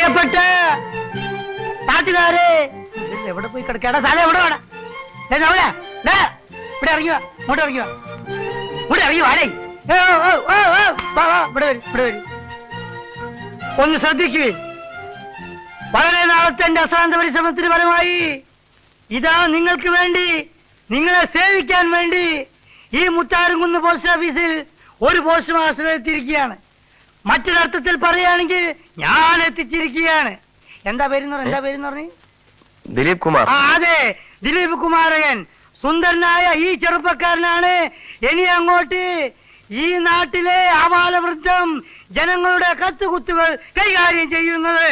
പ്രിയപ്പെട്ട നാട്ടുകാരെ, എവിടെ പോയി കിടക്കാടാ? സാധനം എവിടെ വേണം? ഇവിടെ ഇറങ്ങിയോ, ഇങ്ങോട്ട് ഇറങ്ങിയോ, ഇവിടെ ഇറങ്ങി വാടേ. ഇവിടെ വരും. ഒന്ന് ശ്രദ്ധിക്കൂ. വളരെ നാളത്തെ എന്റെ അശ്രാന്ത പരിശ്രമത്തിന് ഫലമായി ഇതാ നിങ്ങൾക്ക് വേണ്ടി, നിങ്ങളെ സേവിക്കാൻ വേണ്ടി ഈ മുത്താരംകുന്ന് പോസ്റ്റ് ഓഫീസിൽ ഒരു പോസ്റ്റ് മാസ്റ്റർ എത്തിയിരിക്കുകയാണ്. മറ്റൊരർത്ഥത്തിൽ പറയുകയാണെങ്കിൽ ഞാൻ എത്തിച്ചിരിക്കുകയാണ്. എന്താ പേരെന്ന് പറഞ്ഞു? ദിലീപ് കുമാർ. അതെ, ദിലീപ് കുമാരകൻ. സുന്ദരനായ ഈ ചെറുപ്പക്കാരനാണ് ഇനി അങ്ങോട്ട് ഈ നാട്ടിലെ ആബാലവൃദ്ധം ജനങ്ങളുടെ കത്തുകുത്തുകൾ കൈകാര്യം ചെയ്യുന്നത്.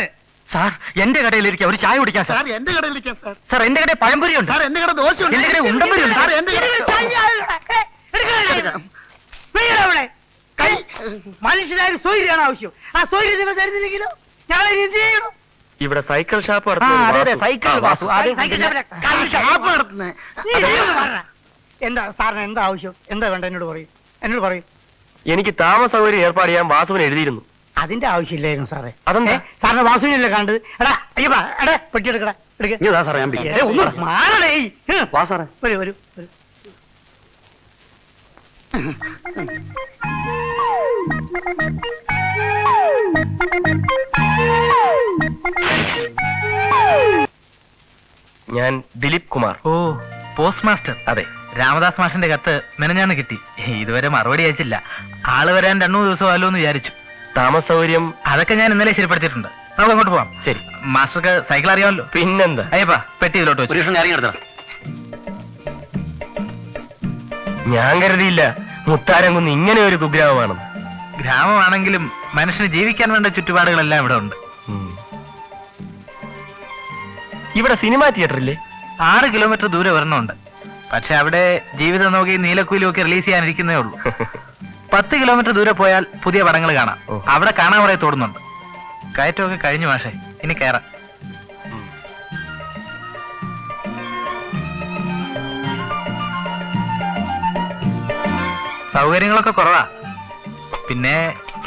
സാർ, എന്റെ കടയിലിരിക്കാം, ഒരു ചായ കുടിക്കാം സാർ. എന്റെ കടയിലിരിക്കാം സാർ. സാർ, എന്റെ കടയിൽ പഴംപൊരിയുണ്ട് സാർ. എന്റെ കട ദോശയുണ്ട്. എന്റെ കടയിൽ ഉണ്ടമ്പൊരിയുണ്ട് സാർ. എന്റെ മനുഷ്യനായ സൗകര്യമാണ് ആവശ്യം. ആ സൗകര്യം നിങ്ങൾ തരുന്നില്ലെങ്കിലോ ഞങ്ങൾ എന്ത് ചെയ്യണം? ഇവിടെ സൈക്കിൾ ഷാപ്പ് എന്താ സാറിന് എന്താ ആവശ്യം? എന്താ വേണ്ട എന്നോട് പറയും. എനിക്ക് താമസ സൗകര്യം ഏർപ്പാട് ചെയ്യാൻ വാസുവിന് എഴുതിയിരുന്നു. അതിന്റെ ആവശ്യമില്ലായിരുന്നു സാറേ. അതെന്താ? സാറിന് വാസുവിനല്ലേ കണ്ടത്? എടാ പെട്ടി എടുക്കടാ. വരൂ. ഞാൻ ദിലീപ് കുമാർ. ഓ, പോസ്റ്റ് മാസ്റ്റർ. അതെ. രാമദാസ് മാഷിന്റെ കത്ത് മെനഞ്ഞാന്ന് കിട്ടി. ഇതുവരെ മറുപടി അയച്ചില്ല. ആള് വരാൻ 2-3 ദിവസം ആലോ എന്ന് വിചാരിച്ചു. താമസ സൗകര്യം അതൊക്കെ ഞാൻ ഇന്നലെ ശരിപ്പെടുത്തിയിട്ടുണ്ട്. നമുക്ക് അങ്ങോട്ട് പോവാം. ശരി. മാസ്റ്റർക്ക് സൈക്കിൾ അറിയാമല്ലോ. പിന്നെന്താ? അയ്യപ്പാ, പെട്ടി ഇതിലോട്ട് വെച്ചു. ഞാൻ കരുതിയില്ല മുത്താരംകുന്ന് ഇങ്ങനെ ഒരു കുഗ്രാമമാണെന്ന്. ഗ്രാമമാണെങ്കിലും മനുഷ്യന് ജീവിക്കാൻ വേണ്ട ചുറ്റുപാടുകളെല്ലാം ഇവിടെ ഉണ്ട്. ഇവിടെ സിനിമാ തിയേറ്റർ ഇല്ലേ? 6 കിലോമീറ്റർ ദൂരെ ഒരെണ്ണമുണ്ട്. പക്ഷെ അവിടെ ജീവിതം നോക്കി നീലക്കുയിലും ഒക്കെ റിലീസ് ചെയ്യാനിരിക്കുന്നേ ഉള്ളൂ. 10 കിലോമീറ്റർ ദൂരെ പോയാൽ പുതിയ പടങ്ങൾ കാണാം. അവിടെ കാണാൻ കുറെ തോടുന്നുണ്ട്. കയറ്റമൊക്കെ കഴിഞ്ഞു മാഷേ, ഇനി കയറാം. സൗകര്യങ്ങളൊക്കെ കുറവാ. പിന്നെ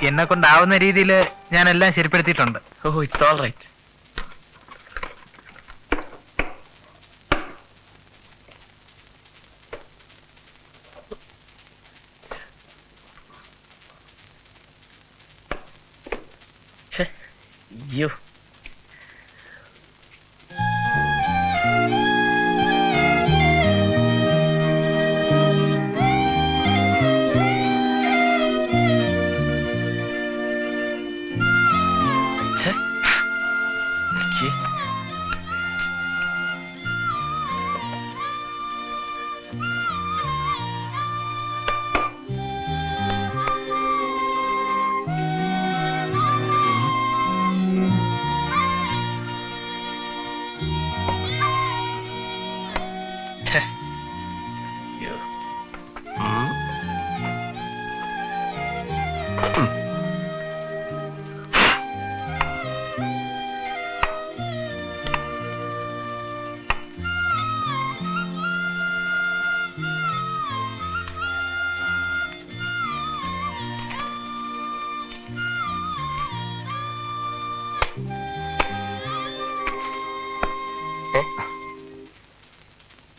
എന്നെ കൊണ്ടാവുന്ന രീതിയിൽ ഞാൻ എല്ലാം ശരിപ്പെടുത്തിയിട്ടുണ്ട്. ഓ, ഇറ്റ്സ് ഓൾ റൈറ്റ്. അയ്യോ,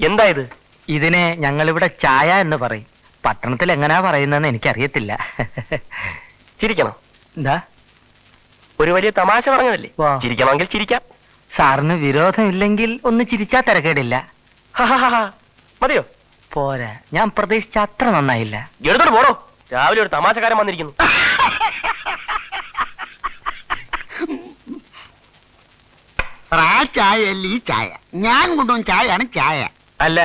എന്താ ഇത്? ഇതിനെ ഞങ്ങളിവിടെ ചായ എന്ന് പറയും. പട്ടണത്തിൽ എങ്ങനെയാ പറയുന്നതെന്ന് എനിക്കറിയത്തില്ല. ചിരിക്കണം. എന്താ? ഒരു വലിയ തമാശ പറഞ്ഞതല്ലേ? ചിരിക്കണമെങ്കിൽ ചിരിക്കാം. സാറിന് വിരോധമില്ലെങ്കിൽ ഒന്ന് ചിരിച്ചാ തിരക്കേടില്ല. മതിയോ? പോരാ, ഞാൻ പ്രതീക്ഷിച്ച അത്ര നന്നായില്ല. എടുത്തോട്ട് പോണോ? രാവിലെ ഒരു തമാശക്കാരൻ വന്നിരിക്കുന്നു. ആ ചായയല്ല ഈ ചായ. ഞാൻ കൊണ്ടുവന്ന ചായയാണ് ചായ. അല്ല,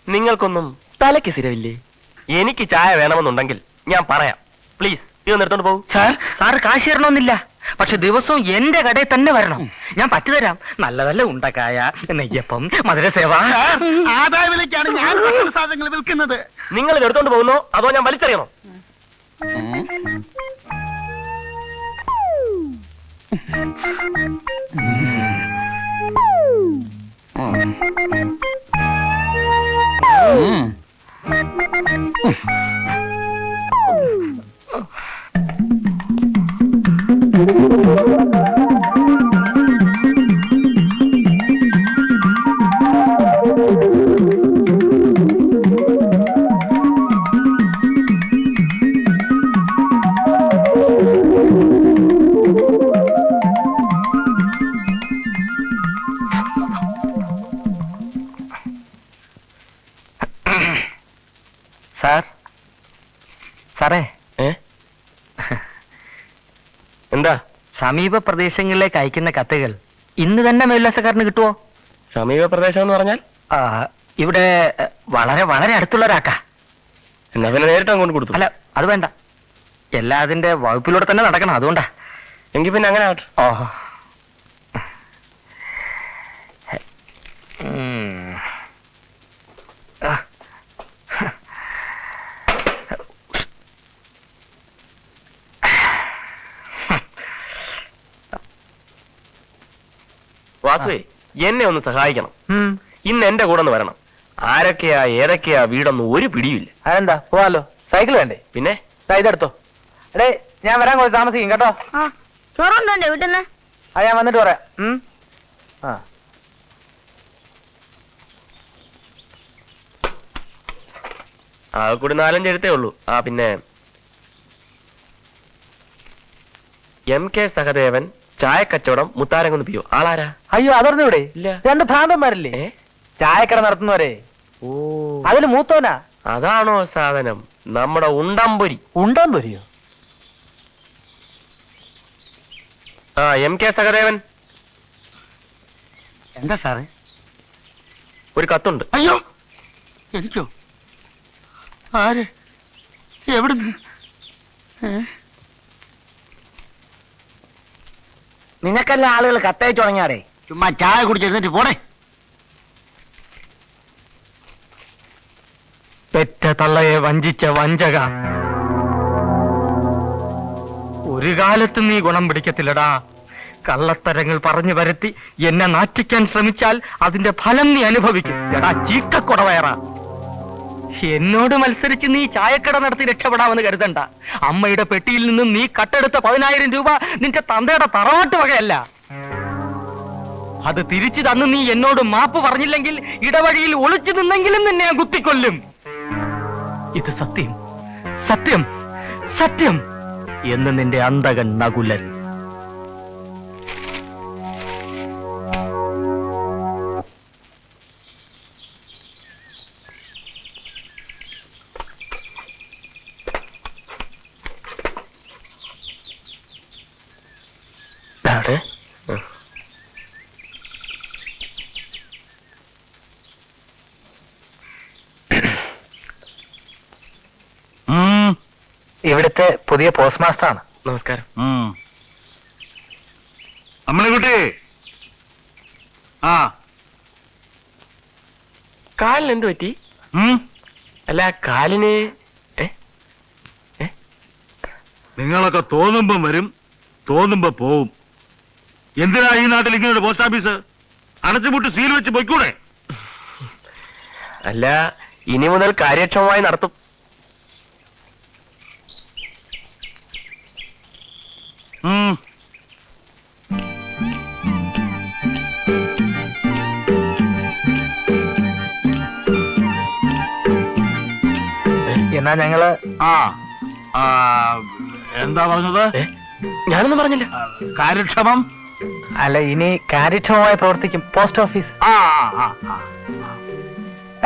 നിങ്ങൾക്കൊന്നും തലയ്ക്ക് സ്ഥിരമില്ലേ? എനിക്ക് ചായ വേണമെന്നുണ്ടെങ്കിൽ ഞാൻ പറയാം. പ്ലീസ്, ഇത് എടുത്തോണ്ട് പോകും. സാർ കാശ് തരണമെന്നില്ല. പക്ഷെ ദിവസവും എന്റെ കടയിൽ തന്നെ വരണം. ഞാൻ പറ്റുതരാം. നല്ല നല്ല ഉണ്ടക്കായ, നെയ്യപ്പം, മധുരസേവ. ആദായ വിലയ്ക്കാണ് ഞാൻ സാധനങ്ങൾ വിൽക്കുന്നത്. നിങ്ങൾ ഇത് എടുത്തോണ്ട് പോകുന്നോ അതോ ഞാൻ വലിച്ചെറിയണോ? സമീപ പ്രദേശങ്ങളിലേക്ക് അയക്കുന്ന കത്തുകൾ ഇന്ന് തന്നെ മേലുല്ലാസക്കാരന് കിട്ടുമോ? സമീപ പ്രദേശം എന്ന് പറഞ്ഞാൽ? ഇവിടെ വളരെ വളരെ അടുത്തുള്ള ഒരാക്കാ. എന്നാ പിന്നെ നേരിട്ട് അങ്ങോട്ട് കൊടുത്തു. അല്ല, അത് വേണ്ട. എല്ലാതിന്റെ വകുപ്പിലൂടെ തന്നെ നടക്കണം, അതുകൊണ്ടാ. എങ്കിൽ പിന്നെ അങ്ങനെ ആവട്ടെ. ഓഹോ. വാസുവേ, എന്നെ ഒന്ന് സഹായിക്കണം. ഇന്ന് എന്റെ കൂടെ ഒന്ന് വരണം. ആരൊക്കെയാ ഏതൊക്കെയാ വീടൊന്നും ഒരു പിടിയില്ല. അതെന്താ, പോവാലോ? സൈക്കിൾ വേണ്ടേ? പിന്നെ ഇതെടുത്തോ. എടേ, ഞാൻ വരാൻ കുറച്ച് താമസിക്കും കേട്ടോ. ചോറുണ്ടോണ്ടേ വീട്ടിന്ന്? ഞാൻ വന്നിട്ട് പറയാം. കൂടി 4-5 എഴുത്തേ ഉള്ളൂ. പിന്നെ MK സഹദേവൻ, ചായക്കച്ചവടം, മുത്താരംകുന്ന് പിയോ. ആളാരാ? അയ്യോ, അതറിഞ്ഞൂടെ? ഇല്ല. 2 ഭ്രാന്തന്മാരില്ലേ ചായക്കട നടത്തുന്നവരെ. ഓ, അതില് മൂത്തോനാ. അതാണോ സാധനം? നമ്മുടെ ഉണ്ടംപൊരി. ഉണ്ടംപൊരിയോ? MK സഹദേവൻ, എന്താ സാറേ? ഒരു കത്തുണ്ട്. അയ്യോ, എനിക്കോ? ആര്? എവിടുന്ന്? നിനക്കല്ല ആളുകൾ കത്തയച്ചു തുടങ്ങിയാടേ. ചുമ്മാ ചായ കുടിച്ചിരുന്നിട്ട് പോണേ. പെറ്റ തള്ളയെ വഞ്ചിച്ച വഞ്ചക, ഒരു കാലത്ത് നീ ഗുണം പിടിക്കത്തില്ലടാ. കള്ളത്തരങ്ങൾ പറഞ്ഞു വരുത്തി എന്നെ നാറ്റിക്കാൻ ശ്രമിച്ചാൽ അതിന്റെ ഫലം നീ അനുഭവിക്കും. എടാ ചീക്കക്കുടവയറ, എന്നോട് മത്സരിച്ച് നീ ചായക്കട നടത്തി രക്ഷപ്പെടാമെന്ന് കരുതണ്ട. അമ്മയുടെ പെട്ടിയിൽ നിന്നും നീ കട്ടെടുത്ത 10,000 രൂപ നിന്റെ തന്തയുടെ തറവാട്ട് വകയല്ല. അത് തിരിച്ചു തന്ന് നീ എന്നോട് മാപ്പ് പറഞ്ഞില്ലെങ്കിൽ ഇടവഴിയിൽ ഒളിച്ചു നിന്നെങ്കിലും നിന്നെ ഞാൻ കുത്തിക്കൊല്ലും. ഇത് സത്യം, സത്യം, സത്യം എന്ന് നിന്റെ അന്തകൻ നകുലൻ. ഇവിടുത്തെ പുതിയ പോസ്റ്റ് മാസ്റ്റർ ആണ്. നമസ്കാരം. അമ്മണിക്കുട്ടി, കാലിന് എന്ത് പറ്റി? അല്ല, കാലിന് നിങ്ങളൊക്കെ തോന്നുമ്പം വരും, തോന്നുമ്പോ പോവും. എന്തിനാ ഈ നാട്ടിൽ ഇങ്ങനെ ഒരു പോസ്റ്റ് ഓഫീസ്? അടച്ചുപൂട്ടി സീൽ വെച്ച് പൊയ്ക്കൂടെ? അല്ല, ഇനി മുതൽ കാര്യക്ഷമമായി നടത്തും. എന്നാ ഞങ്ങള് എന്താ പറഞ്ഞത്? ഞാനൊന്നും പറഞ്ഞില്ല. കാര്യക്ഷമം അല്ല, ഇനി കാര്യക്ഷമമായി പ്രവർത്തിക്കും പോസ്റ്റ് ഓഫീസ്.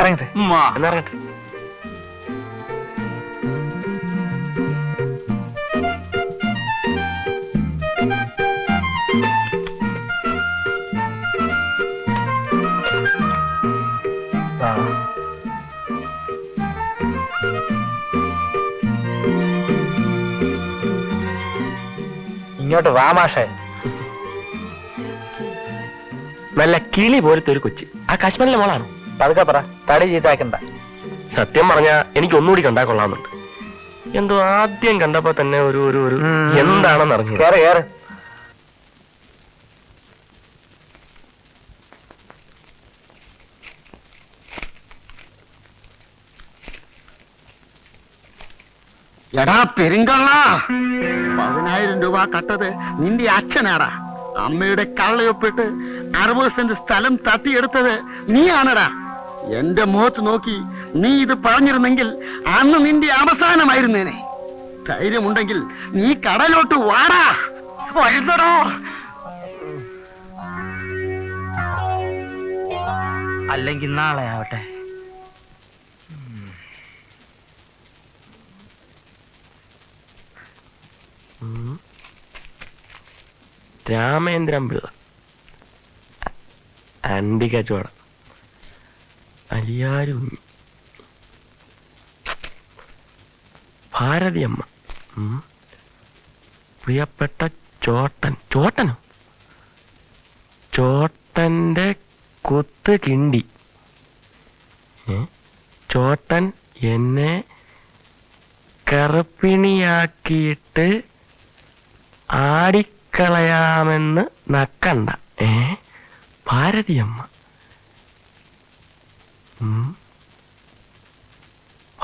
ഇറങ്ങട്ടെ. എന്നാ ഇറങ്ങട്ടെ. ഇങ്ങോട്ട് വാ മാഷേ. നല്ല കിളി പോലത്തെ ഒരു കൊച്ച്. ആ കാശ്മീരിലെ മോളാണോ? പതുക്കെ പറ, തടി ചീത്താക്കണ്ട. സത്യം പറഞ്ഞ എനിക്ക് ഒന്നുകൂടി കണ്ടാ കൊള്ളാമെന്നുണ്ട്. എന്തോ ആദ്യം കണ്ടപ്പോ തന്നെ ഒരു ഒരു ഒരു എന്താണെന്ന് അറിഞ്ഞു. കേറ് കേറ്. എടാ പെരുങ്കള്ള, 10,000 രൂപ കട്ടത് നിന്റെ അച്ഛനാടാ. അമ്മയുടെ കള്ളയൊപ്പിട്ട് 60 സെന്റ് സ്ഥലം തട്ടിയെടുത്തത് നീയാണടാ. എന്റെ മുഖത്ത് നോക്കി നീ ഇത് പറഞ്ഞിരുന്നെങ്കിൽ അന്ന് നിന്റെ അവസാനമായിരുന്നേനെ. ധൈര്യമുണ്ടെങ്കിൽ നീ കടലോട്ട് വാടാ. വരുന്നടോ. അല്ലെങ്കിൽ നാളെ ആവട്ടെ. രാമേന്ദ്രൻ പിള്ള, അന്തിക ചോട, അലിയാരുണ്ണി, ഭാരതിയമ്മ, പ്രിയപ്പെട്ട ചോട്ടനോ? ചോട്ടന്റെ കുത്ത് കിണ്ടി. ചോട്ടൻ എന്നെ കറുപ്പിണിയാക്കിയിട്ട് ആടിക്കളയാമെന്ന് നക്കണ്ട. ഭാരതിയമ്മ,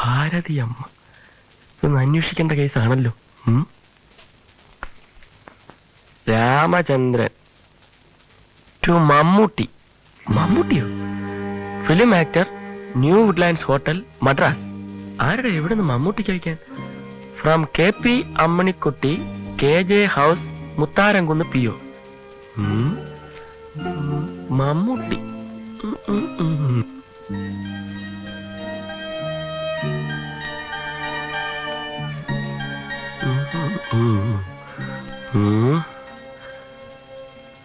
ഭാരതിയമ്മ, ഇതൊന്ന് അന്വേഷിക്കേണ്ട കേസാണല്ലോ. രാമചന്ദ്രൻ ടു മമ്മൂട്ടി. മമ്മൂട്ടിയോ? Film actor, new Woodlands hotel, Madras. ആരുടെ എവിടുന്ന് മമ്മൂട്ടിക്ക് വയ്ക്കാൻ? ഫ്രം KP Ammanikutty, KJ house, Mutharamkunnu PO. Mammootty.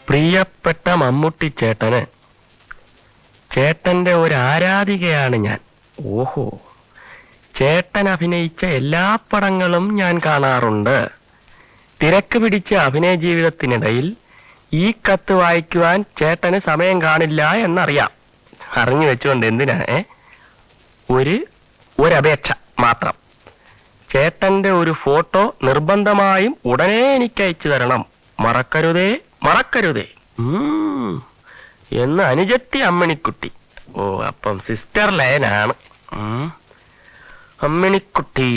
പ്രിയപ്പെട്ട മമ്മൂട്ടി ചേട്ടന്, ചേട്ടന്റെ ഒരു ആരാധികയാണ് ഞാൻ. ഓഹോ, ചേട്ടൻ അഭിനയിച്ച എല്ലാ പടങ്ങളും ഞാൻ കാണാറുണ്ട്. തിരക്ക് പിടിച്ച അഭിനയ ജീവിതത്തിനിടയിൽ ഈ കത്ത് വായിക്കുവാൻ ചേട്ടന് സമയം കാണില്ല എന്നറിയാം. അറിഞ്ഞു വെച്ചുകൊണ്ട് എന്തിനാ? ഒരപേക്ഷ മാത്രം. ചേട്ടന്റെ ഒരു ഫോട്ടോ നിർബന്ധമായും ഉടനെ എനിക്ക് അയച്ചു തരണം. മറക്കരുതേ, മറക്കരുതേ എന്ന് അനുജത്തി അമ്മിണിക്കുട്ടി. ഓ, അപ്പം സിസ്റ്റർ ലയനാണ്. അമ്മിണിക്കുട്ടി,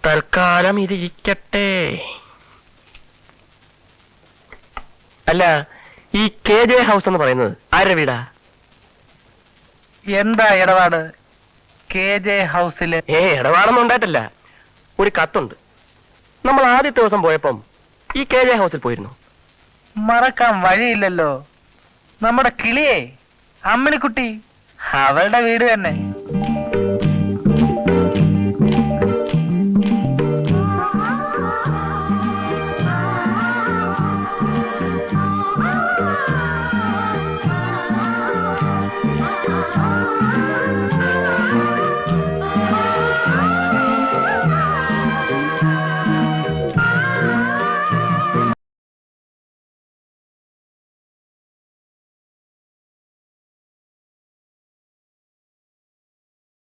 തൽക്കാലം ഇതിരിക്കട്ടെ. അല്ല, ഈ KJ ഹൗസ് എന്ന് പറയുന്നത് ആരുടെ വീടാ? എന്താ ഇടപാട് KJ ഹൗസില്? ഇടപാടൊന്നും ഉണ്ടായിട്ടില്ല. ഒരു കത്തുണ്ട്. നമ്മൾ ആദ്യത്തെ ദിവസം പോയപ്പം ഈ KJ ഹൗസിൽ പോയിരുന്നു. മറക്കാൻ വഴിയില്ലല്ലോ. നമ്മുടെ കിളിയെ, അമ്മിണിക്കുട്ടി, അവളുടെ വീട് തന്നെ.